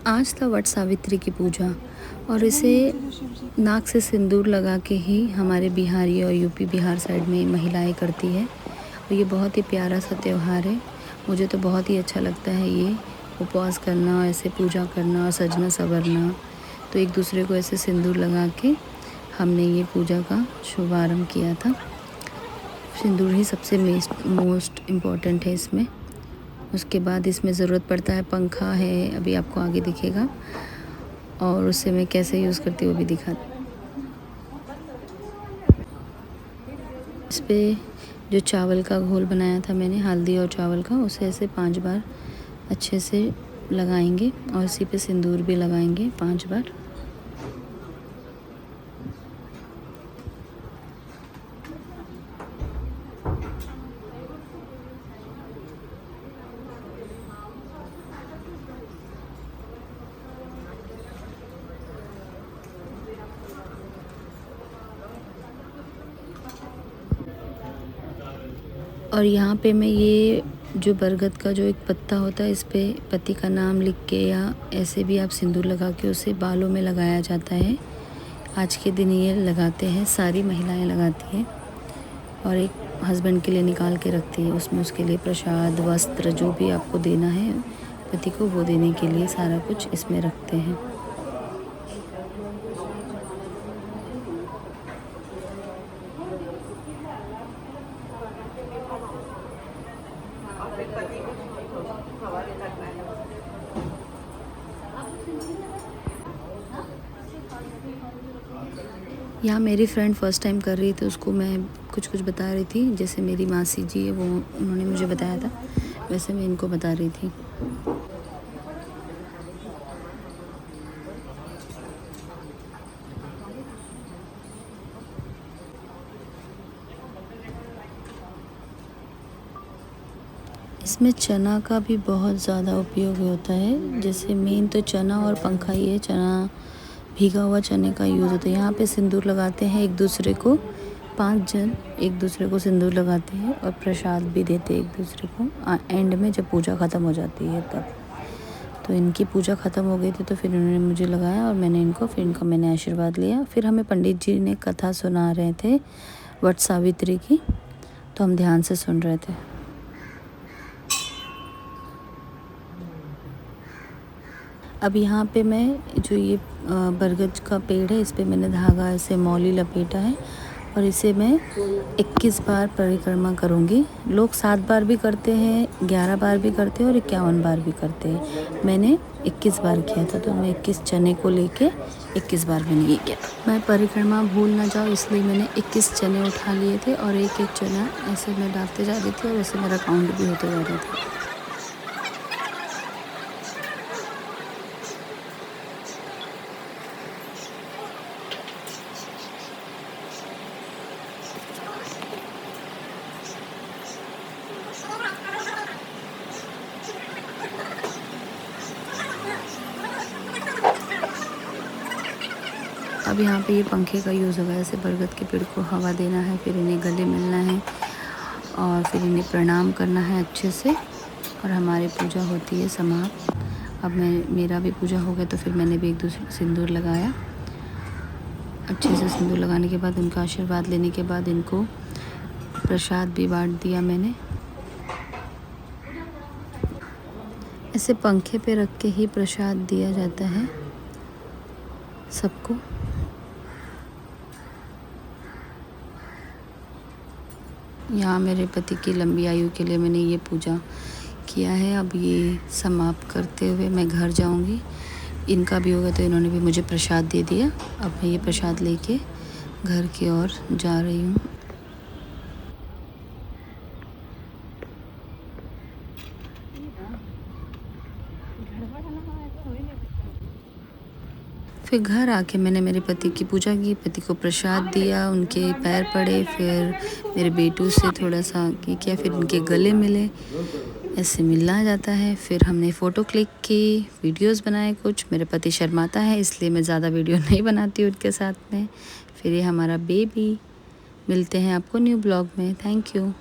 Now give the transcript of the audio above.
आज था वट सावित्री की पूजा और इसे नाक से सिंदूर लगा के ही हमारे बिहारी और यूपी बिहार साइड में महिलाएं करती है। और ये बहुत ही प्यारा सा त्यौहार है। मुझे तो बहुत ही अच्छा लगता है ये उपवास करना और ऐसे पूजा करना और सजना संवरना। तो एक दूसरे को ऐसे सिंदूर लगा के हमने ये पूजा का शुभारंभ किया था। सिंदूर ही सबसे मोस्ट इम्पॉर्टेंट है इसमें। उसके बाद इसमें ज़रूरत पड़ता है पंखा है, अभी आपको आगे दिखेगा, और उससे मैं कैसे यूज़ करती हूँ वो भी दिखा। इस पे जो चावल का घोल बनाया था मैंने, हल्दी और चावल का, उसे ऐसे 5 बार अच्छे से लगाएंगे और इसी पे सिंदूर भी लगाएंगे 5 बार। और यहाँ पे मैं ये जो बरगद का जो एक पत्ता होता है, इस पे पति का नाम लिख के या ऐसे भी आप सिंदूर लगा के उसे बालों में लगाया जाता है। आज के दिन ये लगाते हैं, सारी महिलाएं लगाती हैं और एक हस्बैंड के लिए निकाल के रखती है। उसमें उसके लिए प्रसाद, वस्त्र, जो भी आपको देना है पति को, वो देने के लिए सारा कुछ इसमें रखते हैं। यहाँ मेरी फ्रेंड फ़र्स्ट टाइम कर रही थी, उसको मैं कुछ कुछ बता रही थी। जैसे मेरी मासी जी है, वो उन्होंने मुझे बताया था, वैसे मैं इनको बता रही थी। इसमें चना का भी बहुत ज़्यादा उपयोग होता है। जैसे मेन तो चना और पंखा ही है। चना, भीगा हुआ चने का यूज़ होता है। यहाँ पे सिंदूर लगाते हैं एक दूसरे को, 5 जन एक दूसरे को सिंदूर लगाते हैं और प्रसाद भी देते हैं एक दूसरे को एंड में, जब पूजा ख़त्म हो जाती है तब। तो इनकी पूजा ख़त्म हो गई थी तो फिर उन्होंने मुझे लगाया और मैंने इनको, फिर इनका मैंने आशीर्वाद लिया। फिर हमें पंडित जी ने कथा सुना रहे थे वट सावित्री की, तो हम ध्यान से सुन रहे थे। अब यहाँ पे मैं जो ये बरगद का पेड़ है, इस पे मैंने धागा ऐसे मौली लपेटा है और इसे मैं 21 बार परिक्रमा करूँगी। लोग 7 बार भी करते हैं, 11 बार भी करते हैं और 51 बार भी करते हैं। मैंने 21 बार किया था, तो मैं 21 चने को लेके 21 बार मैंने ये किया। मैं परिक्रमा भूल ना जाऊँ इसलिए मैंने 21 चने उठा लिए थे और एक एक चना ऐसे मैं डालते जा रही थी और ऐसे मेरा काउंट भी होते जा रहा था। अब यहाँ पे ये पंखे का यूज़ होगा। ऐसे बरगद के पेड़ को हवा देना है, फिर इन्हें गले मिलना है और फिर इन्हें प्रणाम करना है अच्छे से, और हमारी पूजा होती है समाप्त। अब मेरा भी पूजा हो गया तो फिर मैंने भी एक दूसरे सिंदूर लगाया। अच्छे से सिंदूर लगाने के बाद, उनका आशीर्वाद लेने के बाद, इनको प्रसाद भी बांट दिया मैंने। ऐसे पंखे पे रख के ही प्रसाद दिया जाता है सबको। यहाँ मेरे पति की लंबी आयु के लिए मैंने ये पूजा किया है। अब ये समाप्त करते हुए मैं घर जाऊँगी। इनका भी होगा तो इन्होंने भी मुझे प्रसाद दे दिया। अब मैं ये प्रसाद लेके घर की ओर जा रही हूँ। फिर घर आके मैंने मेरे पति की पूजा की, पति को प्रसाद दिया, उनके पैर पड़े, फिर मेरे बेटू से थोड़ा सा ये किया, फिर उनके गले मिले। ऐसे मिलना जाता है। फिर हमने फ़ोटो क्लिक की, वीडियोस बनाए कुछ। मेरे पति शर्माता है इसलिए मैं ज़्यादा वीडियो नहीं बनाती उनके साथ में। फिर ये हमारा बेबी। मिलते हैं आपको न्यू ब्लॉग में। Thank you.